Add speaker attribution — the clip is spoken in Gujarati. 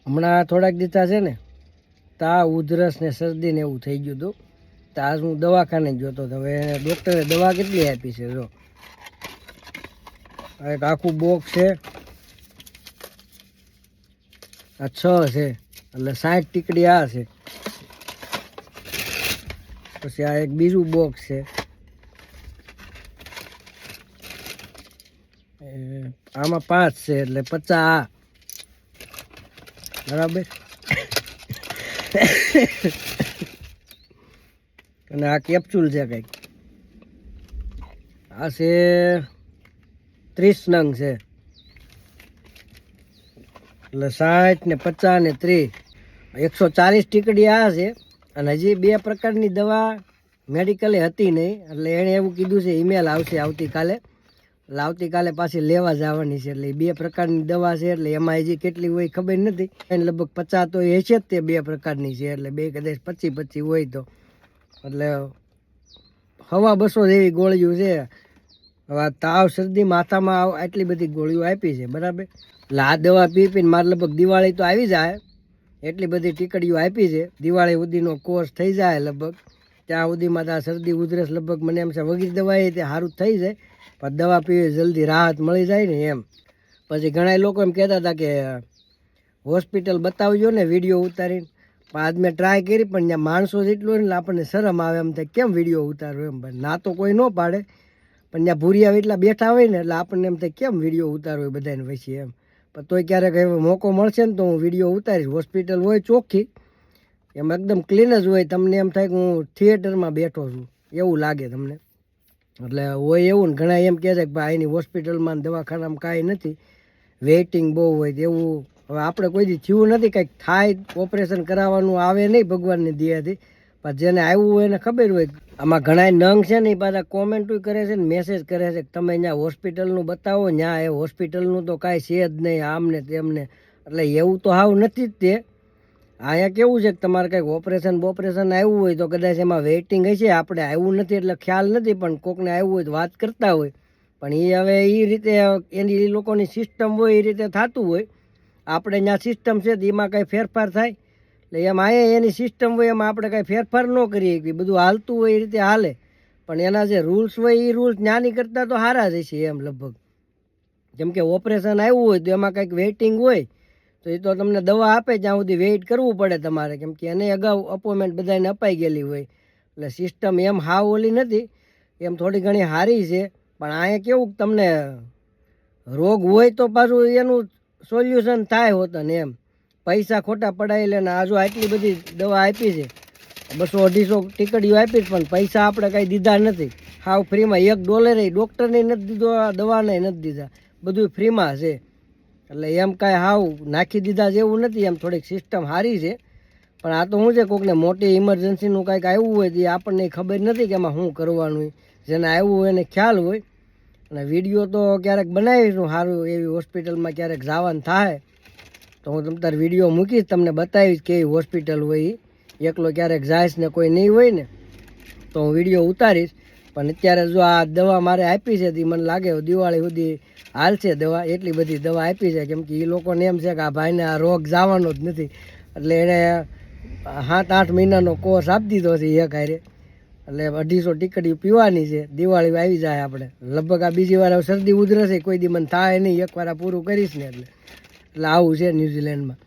Speaker 1: હમણાં થોડાક દીધા છે ને તા ઉધરસ ને શરદી ને એવું થઈ ગયું હતું. તો આજ હું દવાખાને જોતો હતો. હવે ડૉક્ટરે દવા કેટલી આપી છે જો એક આખું બોક્સ છે, આ 6 છે એટલે 60 ટીકડી આ છે. પછી આ એક બીજું બોક્સ છે, આમાં 5 છે એટલે 50 આ બરાબર. અને આ કેપ્સ્યુલ છે કંઈક, આ છે 30 નંગ છે એટલે 60 ને 50 ને 30 140 ટીકડી આ છે. અને હજી 2 પ્રકારની દવા મેડિકલે હતી નહીં એટલે એણે એવું કીધું છે ઈમેલ આવશે આવતીકાલે, એટલે આવતીકાલે પાછી લેવા જવાની છે. એટલે 2 પ્રકારની દવા છે એટલે એમાં હજી કેટલી હોય ખબર નથી. એને લગભગ 50 તો એ છે જ, તે 2 પ્રકારની છે એટલે 2 કદાચ 25 હોય તો એટલે 250 જેવી ગોળીઓ છે. હવે તાવ શરદી માથામાં આટલી બધી ગોળીઓ આપી છે બરાબર. એટલે આ દવા પી પીને મારે લગભગ દિવાળી તો આવી જાય એટલી બધી ટીકડીઓ આપી છે. દિવાળી સુધીનો કોર્સ થઈ જાય લગભગ, ત્યાં સુધીમાં તો આ શરદી ઉધરસ લગભગ મને એમ છે વગેરે દવાએ તે સારું થઈ જાય, પણ દવા પીવી જલ્દી રાહત મળી જાય ને એમ. પછી ઘણા લોકો એમ કહેતા હતા કે હોસ્પિટલ બતાવજો ને વિડીયો ઉતારીને, પણ આજ મેં ટ્રાય કરી પણ ત્યાં માણસો જેટલું એટલે આપણને શરમ આવે એમ થાય કેમ વિડીયો ઉતારો એમ. ના તો કોઈ ન પાડે પણ ત્યાં ભૂરિયા એટલા બેઠા હોય ને એટલે આપણને એમ થાય કેમ વિડીયો ઉતારવો હોય બધાને પછી એમ. પણ તોય ક્યારેક એવો મોકો મળશે ને તો હું વિડીયો ઉતારીશ. હોસ્પિટલ હોય ચોખ્ખી, એમ એકદમ ક્લીન જ હોય, તમને એમ થાય કે હું થિયેટરમાં બેઠો છું એવું લાગે તમને. એટલે હોય એવું ને ઘણા એમ કહે છે કે ભાઈ એની હોસ્પિટલમાં દવાખાનામાં કાંઈ નથી, વેઇટિંગ બહુ હોય એવું. હવે આપણે કોઈ દી થયું નથી, કંઈક થાય ઓપરેશન કરાવવાનું આવે નહીં ભગવાનની દયાથી, પણ જેને આવ્યું હોય એને ખબર હોય. આમાં ઘણા નંગ છે ને એ પાછા કોમેન્ટો કરે છે ને મેસેજ કરે છે કે તમે અહીંયા હોસ્પિટલનું બતાવો, ત્યાં એ હોસ્પિટલનું તો કાંઈ છે જ નહીં આમને તેમને. એટલે એવું તો હાવ નથી જ તે. અહીંયા કેવું છે કે તમારે કંઈક ઓપરેશન આવ્યું હોય તો કદાચ એમાં વેઇટિંગ હશે, આપણે આવ્યું નથી એટલે ખ્યાલ નથી, પણ કોકને આવ્યું હોય તો વાત કરતા હોય. પણ એ હવે એ રીતે એની લોકોની સિસ્ટમ હોય એ રીતે થતું હોય. આપણે ત્યાં સિસ્ટમ છે તો એમાં કાંઈ ફેરફાર થાય, એટલે એમ અહીંયા એની સિસ્ટમ હોય એમાં આપણે કાંઈ ફેરફાર ન કરીએ કે બધું હાલતું હોય એ રીતે હાલે. પણ એના જે રૂલ્સ હોય એ રૂલ્સ જ્ઞાની કરતાં તો સારા જ હશે એમ લગભગ. જેમ કે ઓપરેશન આવ્યું હોય તો એમાં કંઈક વેઇટિંગ હોય તો એ તો તમને દવા આપે ત્યાં સુધી વેઇટ કરવું પડે તમારે, કેમ કે એને અગાઉ અપોઇન્ટમેન્ટ બધાને અપાઈ ગયેલી હોય. એટલે સિસ્ટમ એમ હાવ ઓલી નથી, એમ થોડી ઘણી સારી છે. પણ અહીંયા કેવું તમને રોગ હોય તો પાછું એનું સોલ્યુશન થાય હોતા ને એમ. પૈસા ખોટા પડાવી લે ને આ જો આટલી બધી દવા આપી છે, 200-250 ટીકડીઓ આપી પણ પૈસા આપણે કાંઈ દીધા નથી, હાવ ફ્રીમાં. $1 ડૉક્ટરને નથી દીધો, દવાને નથી દીધા, બધું ફ્રીમાં છે. એટલે એમ કાંઈ હાવ નાખી દીધા જેવું નથી, એમ થોડીક સિસ્ટમ સારી છે. પણ આ તો શું છે કોકને મોટી ઇમરજન્સીનું કાંઈક આવ્યું હોય તો એ આપણને ખબર નથી કે એમાં શું કરવાનું. જેને આવ્યું હોય એને ખ્યાલ હોય. અને વિડીયો તો ક્યારેક બનાવીશું સારું, એવી હોસ્પિટલમાં ક્યારેક જવાનું થાય તો હું તમ તાર વિડીયો મૂકીશ, તમને બતાવીશ કેવી હોસ્પિટલ હોય એ. એકલો ક્યારેક જાઈશ ને કોઈ નહીં હોય ને તો હું વિડીયો ઉતારીશ. પણ અત્યારે જો આ દવા મારે આપી છે તે મને લાગે દિવાળી સુધી હાલશે દવા. એટલી બધી દવા આપી છે કેમ કે એ લોકોને એમ છે કે આ ભાઈને આ રોગ જવાનો જ નથી, એટલે એણે 7-8 મહિનાનો કોર્સ આપી દીધો છે એક હારે. એટલે 250 ટીકડીઓ પીવાની છે, દિવાળી આવી જાય આપણે. લગભગ આ બીજી વાર શરદી ઉધરસ કોઈ દી મને થાય નહીં, એકવાર આ પૂરું કરીશ ને એટલે આવું છે ન્યૂઝીલેન્ડમાં.